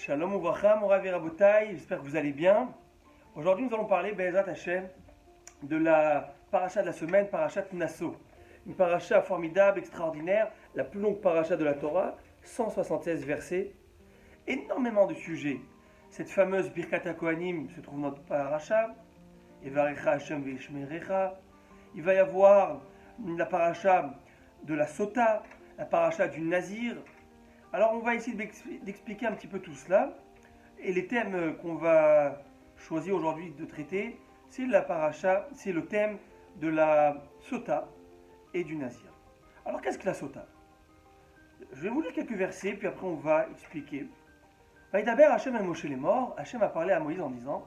Shalom Uvracha, Morav et Rabotai, j'espère que vous allez bien. Aujourd'hui, nous allons parler, Be'ezrat Hashem, de la paracha de la semaine, parachat Nasso. Une paracha formidable, extraordinaire, la plus longue paracha de la Torah, 176 versets, énormément de sujets. Cette fameuse Birkat HaKohanim se trouve dans notre paracha, Evarecha Hashem ve'ishmerecha. Il va y avoir la paracha de la Sota, la paracha du Nazir. Alors on va essayer d'expliquer un petit peu tout cela. Et les thèmes qu'on va choisir aujourd'hui de traiter, c'est la paracha, c'est le thème de la Sota et du Nazir. Alors qu'est-ce que la Sota? Je vais vous lire quelques versets, puis après on va expliquer. Vaïdaber Hashem el Moshe les morts, Hashem a parlé à Moïse en disant,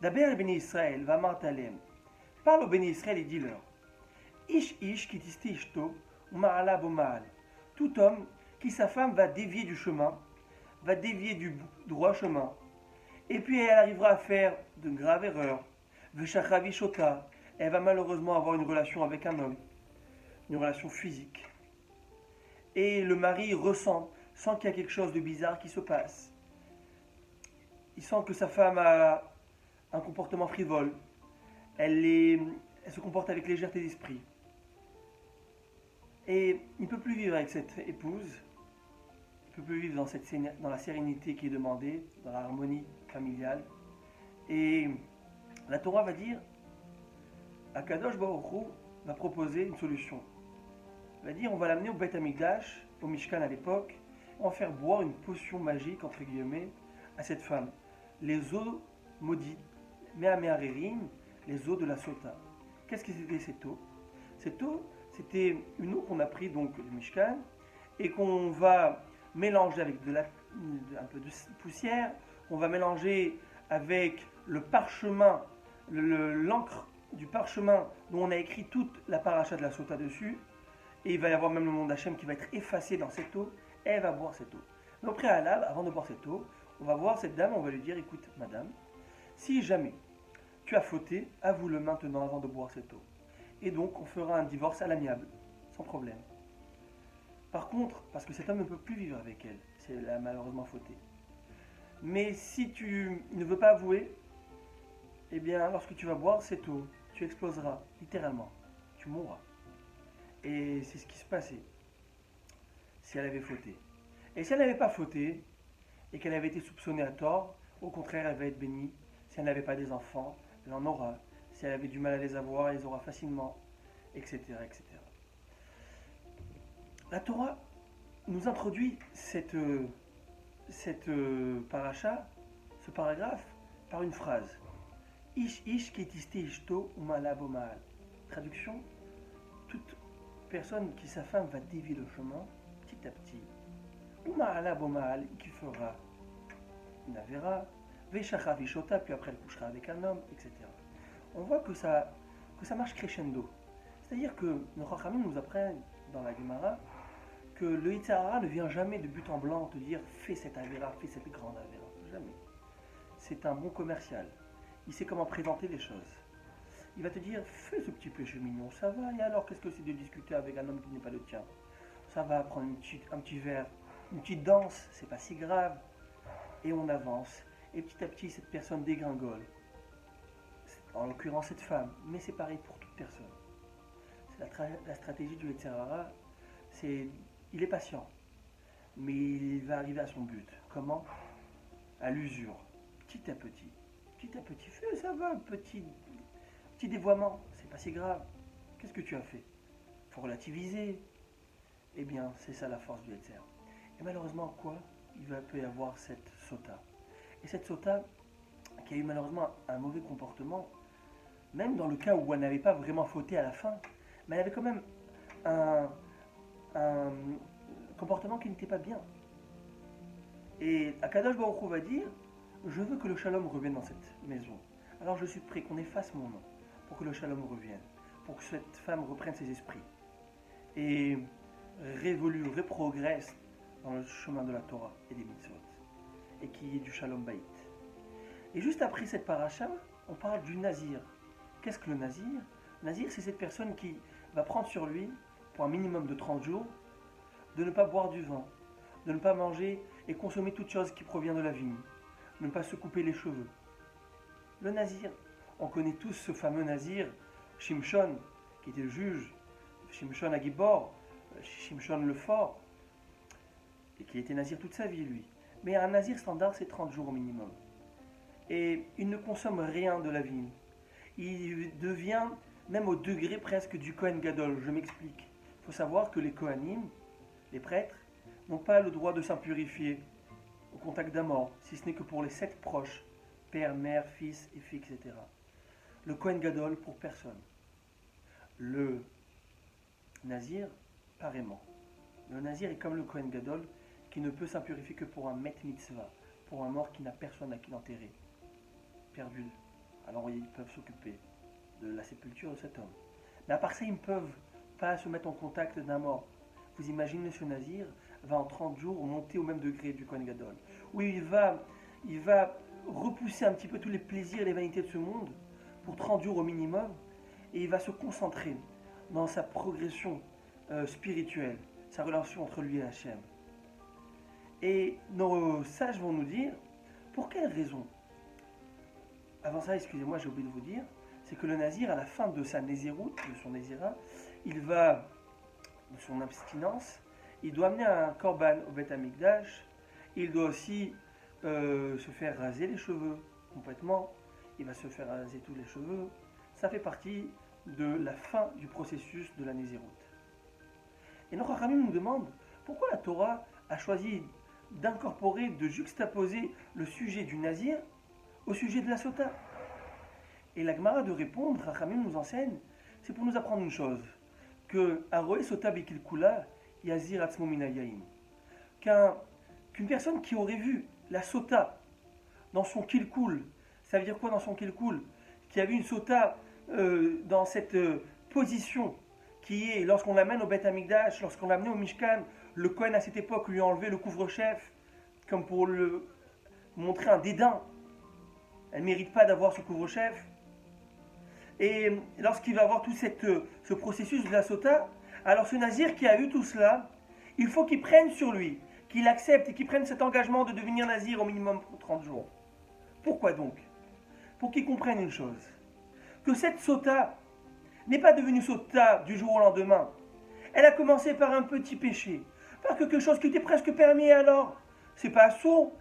Daber el Béni Israël, va martalem. Parle au Béni Israël et dis-leur, Ish ish ki tisti ishto, ma'ala bo ma'al. Tout homme qui sa femme va dévier du chemin, va dévier du droit chemin, et puis elle arrivera à faire de graves erreurs. Veshachavi shota, elle va malheureusement avoir une relation avec un homme, une relation physique. Et le mari ressent qu'il y a quelque chose de bizarre qui se passe. Il sent que sa femme a un comportement frivole. Elle se comporte avec légèreté d'esprit. Et il ne peut plus vivre avec cette épouse. Il ne peut plus vivre dans la sérénité qui est demandée, dans l'harmonie familiale. Et la Torah va dire, Akadosh Baruch Hu va proposer une solution. Il va dire, on va l'amener au Beth Amikdash, au Mishkan à l'époque, on va faire boire une potion magique, entre guillemets, à cette femme. Les eaux maudites, Mehameharerim, les eaux de la Sota. Qu'est-ce que c'était cette eau? Cette eau, c'était une eau qu'on a pris donc du Mishkan et qu'on va mélanger avec un peu de poussière, qu'on va mélanger avec le parchemin, l'encre du parchemin dont on a écrit toute la paracha de la Sota dessus, et il va y avoir même le nom d'Hachem qui va être effacé dans cette eau, et elle va boire cette eau. Mais au préalable, avant de boire cette eau, on va voir cette dame, on va lui dire, écoute madame, si jamais tu as fauté, avoue-le maintenant avant de boire cette eau. Et donc on fera un divorce à l'amiable, sans problème. Par contre, parce que cet homme ne peut plus vivre avec elle, elle a malheureusement fauté. Mais si tu ne veux pas avouer, eh bien lorsque tu vas boire cette eau, tu exploseras, littéralement, tu mourras. Et c'est ce qui se passait si elle avait fauté. Et si elle n'avait pas fauté, et qu'elle avait été soupçonnée à tort, au contraire elle va être bénie. Si elle n'avait pas des enfants, elle en aura. Si elle avait du mal à les avoir, elle les aura facilement, etc. etc. La Torah nous introduit cette paracha, ce paragraphe, par une phrase. Ish ish ketiste ishto umala bomal. Traduction, toute personne qui sa femme va dévier le chemin, petit à petit, umala bomal, qui fera une avéra, veshacha vishota, puis après elle couchera avec un homme, etc. On voit que ça marche crescendo. C'est-à-dire que nos Chachamim nous apprennent dans la Gemara que le Yetzer Hara ne vient jamais de but en blanc te dire fais cette avéra, fais cette grande avéra. Jamais. C'est un bon commercial. Il sait comment présenter les choses. Il va te dire fais ce petit péché mignon, ça va, et alors qu'est-ce que c'est de discuter avec un homme qui n'est pas le tien? Ça va, prendre un petit verre, une petite danse, c'est pas si grave. Et on avance. Et petit à petit, cette personne dégringole. En l'occurrence cette femme, mais c'est pareil pour toute personne. C'est la stratégie du Yetzer Hara, il est patient, mais il va arriver à son but. Comment? À l'usure, petit à petit, fais, ça va, petit dévoiement, c'est pas si grave. Qu'est-ce que tu as fait? Faut relativiser. Eh bien, c'est ça la force du Yetzer. Et malheureusement, peut y avoir cette Sota. Et cette Sota, qui a eu malheureusement un mauvais comportement, même dans le cas où elle n'avait pas vraiment fauté à la fin, mais elle avait quand même un comportement qui n'était pas bien. Et Akadosh Baruch Hu va dire, je veux que le shalom revienne dans cette maison. Alors je suis prêt qu'on efface mon nom pour que le shalom revienne, pour que cette femme reprenne ses esprits et réprogresse dans le chemin de la Torah et des mitzvot, et qu'il y ait du shalom baït. Et juste après cette paracha, on parle du Nazir. Qu'est-ce que le Nazir? Le Nazir, c'est cette personne qui va prendre sur lui, pour un minimum de 30 jours, de ne pas boire du vin, de ne pas manger et consommer toute chose qui provient de la vigne, de ne pas se couper les cheveux. Le nazir, on connaît tous ce fameux nazir, Shimshon, qui était le juge, Shimshon Agibor, Shimshon le Fort, et qui était nazir toute sa vie, lui. Mais un nazir standard, c'est 30 jours au minimum. Et il ne consomme rien de la vigne. Il devient même au degré presque du Kohen Gadol. Je m'explique. Il faut savoir que les Kohanim, les prêtres, n'ont pas le droit de s'impurifier au contact d'un mort, si ce n'est que pour les 7 proches, père, mère, fils et fille, etc. Le Kohen Gadol pour personne. Le nazir, pareillement. Le nazir est comme le Kohen Gadol, qui ne peut s'impurifier que pour un met mitzvah, pour un mort qui n'a personne à qui l'enterrer. Perdu. Alors ils peuvent s'occuper de la sépulture de cet homme. Mais à part ça, ils ne peuvent pas se mettre en contact d'un mort. Vous imaginez, ce nazir va en 30 jours monter au même degré du Kohen Gadol, où il va repousser un petit peu tous les plaisirs et les vanités de ce monde, pour 30 jours au minimum, et il va se concentrer dans sa progression spirituelle, sa relation entre lui et Hachem. Et nos sages vont nous dire, pour quelle raison? Avant ça, excusez-moi, j'ai oublié de vous dire, c'est que le nazir, à la fin de sa nésiroute, de son nézira, de son abstinence, il doit amener un korban au Beth Amikdash, il doit aussi se faire raser les cheveux complètement, il va se faire raser tous les cheveux, ça fait partie de la fin du processus de la nésiroute. Et nos Chachamim nous demandent, pourquoi la Torah a choisi d'incorporer, de juxtaposer le sujet du nazir au sujet de la sota? Et la Gemara de répondre, Chachamim nous enseigne, c'est pour nous apprendre une chose, que Aroé sota bikil kula yazir atzmo min hayayin. Qu'une personne qui aurait vu la sota dans son kilkul, ça veut dire quoi dans son kilkul? Qui a vu une sota dans cette position qui est, lorsqu'on l'amène au Beth Amikdash, lorsqu'on l'a amené au Mishkan, le Kohen à cette époque lui a enlevé le couvre-chef, comme pour le montrer un dédain. Elle ne mérite pas d'avoir ce couvre-chef. Et lorsqu'il va avoir tout ce processus de la sota, alors ce nazir qui a eu tout cela, il faut qu'il prenne sur lui, qu'il accepte et qu'il prenne cet engagement de devenir nazir au minimum pour 30 jours. Pourquoi donc? Pour qu'il comprenne une chose, que cette sota n'est pas devenue sota du jour au lendemain. Elle a commencé par un petit péché, par quelque chose qui était presque permis alors. C'est pas sourd.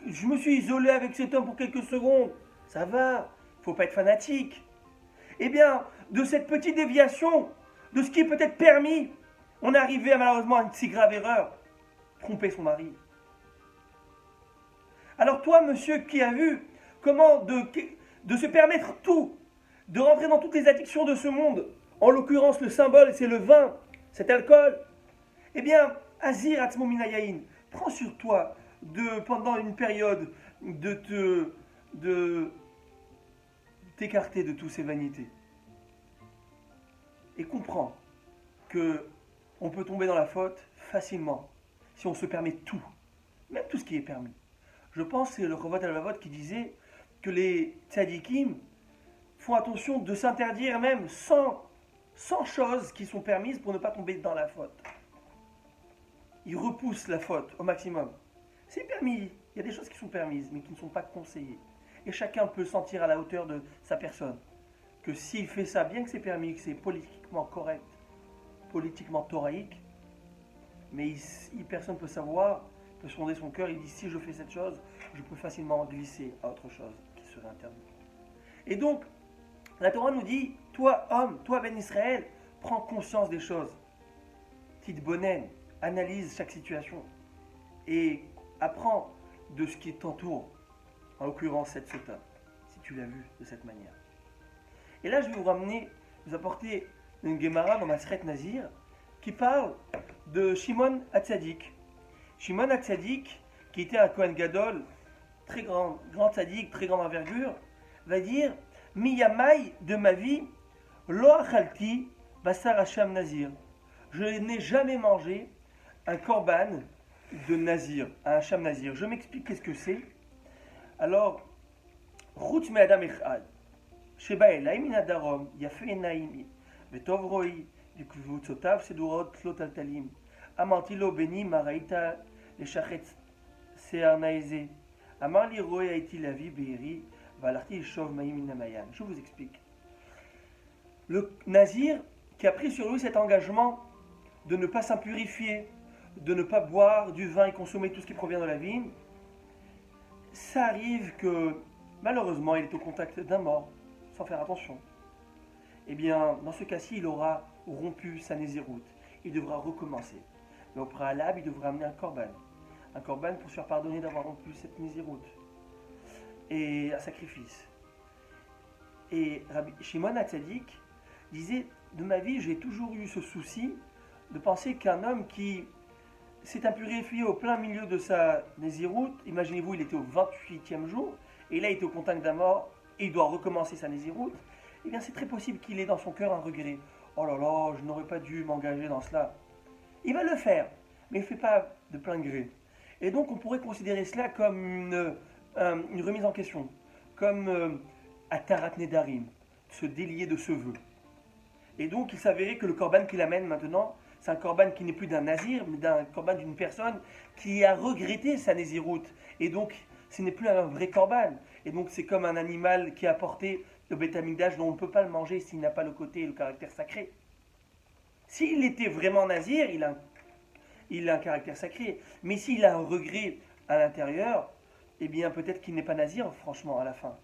Je me suis isolé avec cet homme pour quelques secondes. Ça va, faut pas être fanatique. Eh bien, de cette petite déviation, de ce qui est peut-être permis, on est arrivé malheureusement à une si grave erreur. Tromper son mari. Alors toi, monsieur, qui a vu comment de se permettre tout, de rentrer dans toutes les addictions de ce monde, en l'occurrence le symbole c'est le vin, cet alcool, eh bien, Azir Atzmo Min Hayayin, prends sur toi pendant une période de t'écarter de toutes ces vanités. Et comprends que on peut tomber dans la faute facilement si on se permet tout, même tout ce qui est permis. Je pense que c'est le Chovot HaLevavot qui disait que les tzadikim font attention de s'interdire même 100 choses qui sont permises pour ne pas tomber dans la faute. Ils repoussent la faute au maximum. C'est permis, il y a des choses qui sont permises mais qui ne sont pas conseillées. Et chacun peut sentir à la hauteur de sa personne que s'il fait ça, bien que c'est permis, que c'est politiquement correct, politiquement thoraïque, mais personne ne peut savoir, peut sonder son cœur, il dit si je fais cette chose, je peux facilement glisser à autre chose qui serait interdite. Et donc, la Torah nous dit, toi homme, toi Ben Israël, prends conscience des choses. Titbonen, analyse chaque situation et apprends de ce qui t'entoure, en l'occurrence cette sota, si tu l'as vu de cette manière. Et là, je vais vous apporter une Gemara dans Maseret Nazir qui parle de Shimon Hatzadik. Shimon Hatzadik, qui était un Kohen Gadol, très grand tzaddik, très grande envergure, va dire Miyamai de ma vie, lo achalti basar Hacham Nazir. Je n'ai jamais mangé un korban de Nazir, un Hacham Nazir. Je m'explique qu'est-ce que c'est. Alors, Chutz me Adam Echad, Sheba Elai min Adarom, Yafe Enaim, Vetov Roi, Dikvutzotav Sedurot Tlot Altalim, Amarti lo Beni Maraita les Shachetz Searnaeze, Amar li roe haïti la vie Be'eri, Valarti Shov Maïm Inamayan. Je vous explique. Le Nazir qui a pris sur lui cet engagement de ne pas s'impurifier, de ne pas boire du vin et consommer tout ce qui provient de la vigne, ça arrive que malheureusement il est au contact d'un mort, sans faire attention. Eh bien, dans ce cas-ci, il aura rompu sa nésiroute. Il devra recommencer. Mais au préalable, il devra amener un korban. Un korban pour se faire pardonner d'avoir rompu cette nésiroute. Et un sacrifice. Et Rabbi Shimon HaTzadik disait, de ma vie, j'ai toujours eu ce souci de penser qu'un homme qui s'est impurifié au plein milieu de sa nésiroute, imaginez-vous, il était au 28e jour, et là, il était au contact d'un mort, et il doit recommencer sa nésiroute, eh bien, c'est très possible qu'il ait dans son cœur un regret. Oh là là, je n'aurais pas dû m'engager dans cela. Il va le faire, mais il ne fait pas de plein gré. Et donc, on pourrait considérer cela comme une remise en question, comme Atarat Nedarim, se délier de ce vœu. Et donc, il s'avérait que le korban qu'il amène maintenant, c'est un korban qui n'est plus d'un nazir, mais d'un korban d'une personne qui a regretté sa nésiroute. Et donc, ce n'est plus un vrai korban. Et donc, c'est comme un animal qui a apporté le Beth Amikdash dont on ne peut pas le manger s'il n'a pas le côté et le caractère sacré. S'il était vraiment nazir, il a un caractère sacré. Mais s'il a un regret à l'intérieur, eh bien, peut-être qu'il n'est pas nazir, franchement, à la fin.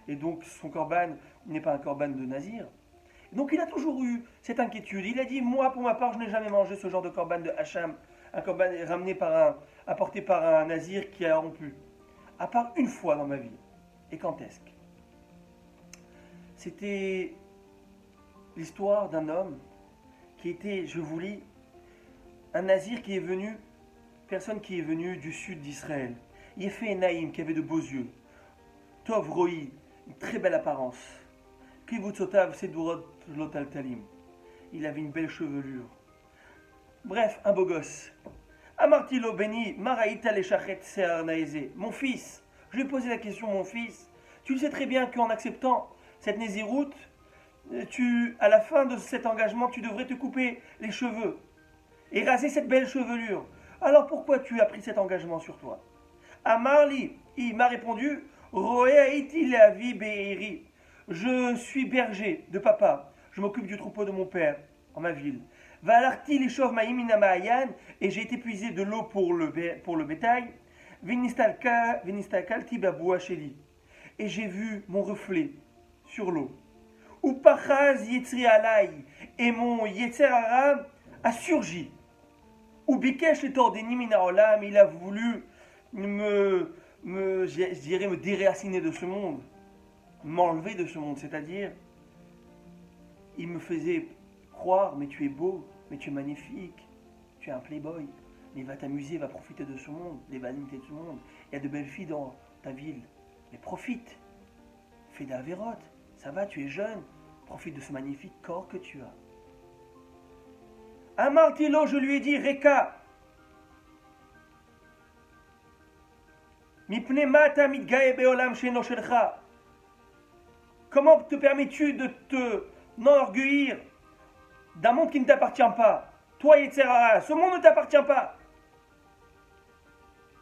Et donc, son korban n'est pas un korban de nazir. Donc il a toujours eu cette inquiétude. Il a dit, moi pour ma part, je n'ai jamais mangé ce genre de korban de Hacham, un korban apporté par un nazir qui a rompu. À part une fois dans ma vie. Et quand est-ce que c'était l'histoire d'un homme qui était, je vous lis, un nazir qui est venu, personne qui est venue du sud d'Israël. Yefé Naïm, qui avait de beaux yeux. Tov Roi, une très belle apparence. Kivutsotav Sedurot Lotal Talim. Il avait une belle chevelure. Bref, un beau gosse. Amartilo Beni, Maraïta le Shachet Searnaeze. Mon fils, je lui ai posé la question, mon fils. Tu le sais très bien qu'en acceptant cette nésiroute, à la fin de cet engagement, tu devrais te couper les cheveux et raser cette belle chevelure. Alors pourquoi tu as pris cet engagement sur toi? Amarli, il m'a répondu, Roeaiti Lavi Be'eri. Je suis berger de papa. Je m'occupe du troupeau de mon père en ma ville. Valarti lishov ma'im inama'ayan, et j'ai été puiser de l'eau pour le bétail. Vinistalkalti babua sheli, et j'ai vu mon reflet sur l'eau. Ou pachaz yetzri alai, et mon yetzer hara a surgi. Ou bikesh et tordeni mina olam, il a voulu je dirais, me déraciner de ce monde, m'enlever de ce monde, c'est-à-dire, il me faisait croire, mais tu es beau, mais tu es magnifique, tu es un playboy, mais va t'amuser, va profiter de ce monde, des vanités de ce monde. Il y a de belles filles dans ta ville, mais profite, fais d'Avéroth, ça va, tu es jeune, profite de ce magnifique corps que tu as. Amartilo, je lui ai dit, Reka, comment te permets-tu de te enorgueillir d'un monde qui ne t'appartient pas? Toi, Yetzerara, ce monde ne t'appartient pas.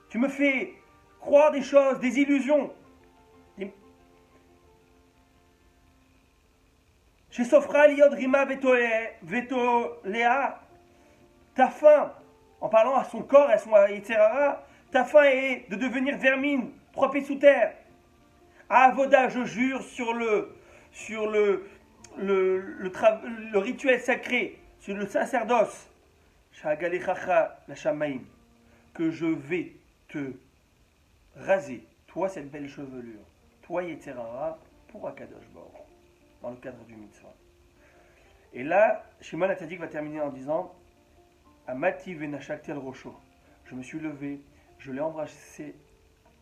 Tu me fais croire des choses, des illusions. Chez Sofra, Liod, Rima, Vetolea, ta fin, en parlant à son corps et à son Yetzerara, ta fin est de devenir vermine, propre sous terre. À Avoda, je jure sur le rituel sacré, sur le sacerdoce, que je vais te raser, toi cette belle chevelure, toi Yetzerara, pour Akadosh Baruch, dans le cadre du mitzvah. Et là, Shimon HaTzadik va terminer en disant, Amati venashakti al rosho. Je me suis levé, je l'ai embrassé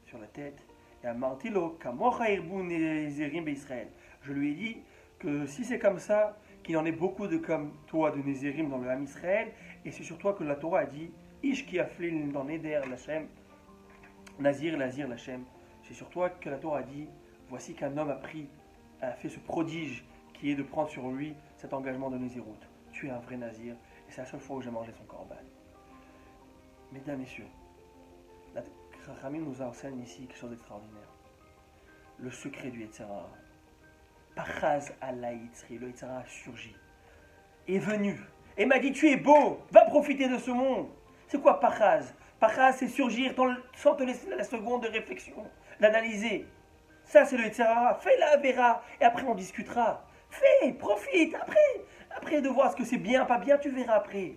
sur la tête, et Amartilo kamocha irbun nezirim be'Israël. Je lui ai dit que si c'est comme ça, qu'il y en ait beaucoup de comme toi de Nézérim dans le Ham Israël, et c'est sur toi que la Torah a dit Ish ki aflil dans Neder Lachem, Nazir Lachem. C'est sur toi que la Torah a dit voici qu'un homme a fait ce prodige qui est de prendre sur lui cet engagement de Néziroute. Tu es un vrai Nazir, et c'est la seule fois où j'ai mangé son korban. Mesdames, Messieurs, La Chachamim nous enseigne ici quelque chose d'extraordinaire. Le secret du Yetzer Hara. Pachaz ala Yitzri, le Yetzer Hara a surgi, est venu, et m'a dit tu es beau, va profiter de ce monde. C'est quoi Pachaz? Pachaz, c'est surgir sans te laisser la seconde de réflexion, d'analyser. Ça, c'est le Yetzer Hara. Fais la Avera, et après on discutera. Fais, profite, après de voir ce que c'est bien, pas bien, tu verras après.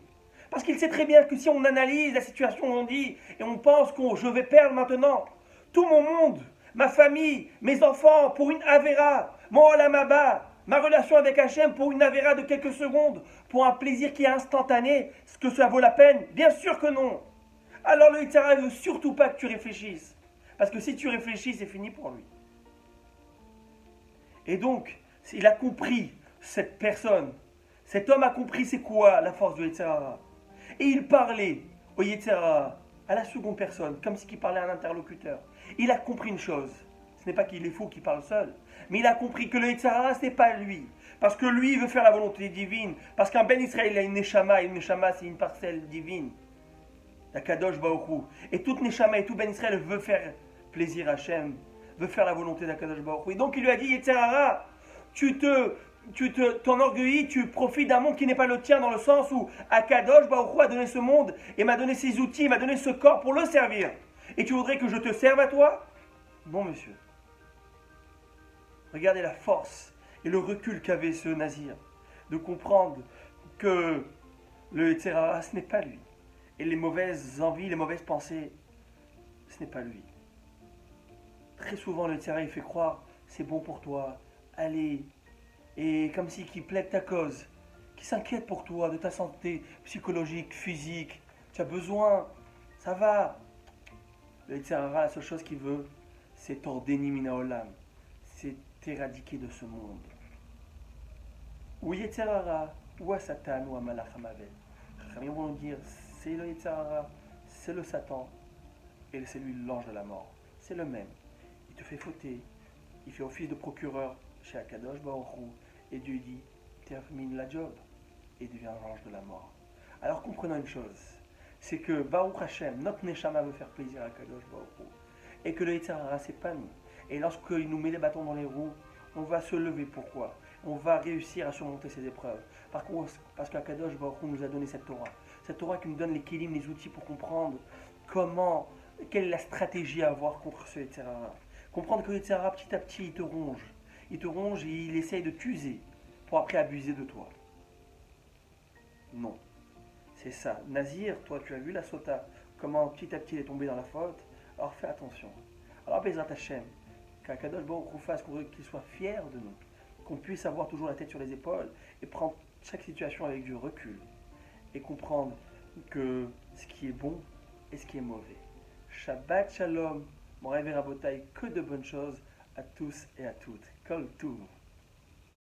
Parce qu'il sait très bien que si on analyse la situation, on dit, et on pense que je vais perdre maintenant tout mon monde, ma famille, mes enfants, pour une Avera, mon Olam Haba, ma relation avec Hachem pour une Avera de quelques secondes, pour un plaisir qui est instantané, est-ce que ça vaut la peine? Bien sûr que non. Alors le Yetzer Hara ne veut surtout pas que tu réfléchisses. Parce que si tu réfléchis, c'est fini pour lui. Et donc, il a compris, cette personne, cet homme a compris c'est quoi la force du Yetzer Hara. Et il parlait au Yetzer Hara, à la seconde personne, comme si il parlait à un interlocuteur. Il a compris une chose, ce n'est pas qu'il est fou qui parle seul, mais il a compris que le Yetzer Hara, ce n'est pas lui. Parce que lui, il veut faire la volonté divine. Parce qu'un Ben Israël, il a une Neshama, et une Neshama, c'est une parcelle divine. La Kadosh Baruch Hu. Et toute Neshama et tout Ben Israël veut faire plaisir à Hachem, veut faire la volonté d'Akadosh Baruch Hu. Et donc il lui a dit, Yetzer Hara, tu t'enorgueillis, tu profites d'un monde qui n'est pas le tien, dans le sens où Akadosh Baruch Hu a donné ce monde et m'a donné ses outils, m'a donné ce corps pour le servir. Et tu voudrais que je te serve à toi? Non, monsieur. Regardez la force et le recul qu'avait ce Nazir de comprendre que le Yetzer Hara, ce n'est pas lui. Et les mauvaises envies, les mauvaises pensées, ce n'est pas lui. Très souvent, le Yetzer Hara, il fait croire, c'est bon pour toi, allez, et comme si qui plaide ta cause, qui s'inquiète pour toi, de ta santé psychologique, physique, tu as besoin, ça va. Le Yetzer Hara, la seule chose qu'il veut, c'est t'ordéni mina olam, c'est t'éradiquer de ce monde. Ou Yetzer Hara, ou à Satan, ou à Malach Hamavel. Ils vont nous dire, c'est le Yetzer Hara, c'est le Satan, et c'est lui l'ange de la mort. C'est le même. Il te fait fauter, il fait office de procureur chez Akadosh Baruch Hu, et Dieu dit, termine la job, et devient l'ange de la mort. Alors comprenons une chose, c'est que Baruch Hashem, notre Neshama veut faire plaisir à Akadosh Baruch Hu, et que le Yetzer Hara, c'est pas nous. Et lorsqu'il nous met les bâtons dans les roues, on va se lever. Pourquoi? On va réussir à surmonter ces épreuves. Parce qu'Akadosh Baruch Hu nous a donné cette Torah qui nous donne les kélim, les outils pour comprendre quelle est la stratégie à avoir contre ce Yetzer Hara. Comprendre que le Yetzer Hara, petit à petit, il te ronge et il essaye de t'user pour après abuser de toi. Non, c'est ça. Nazir, toi tu as vu la sota, comment petit à petit il est tombé dans la faute, alors fais attention. Alors Bezrat Hashem, qu'Akadosh Baruch Hu fasse qu'il soit fier de nous, qu'on puisse avoir toujours la tête sur les épaules et prendre chaque situation avec du recul et comprendre que ce qui est bon et ce qui est mauvais. Shabbat Shalom, mon rêve et rabotaï, que de bonnes choses à tous et à toutes. Kol Tuv.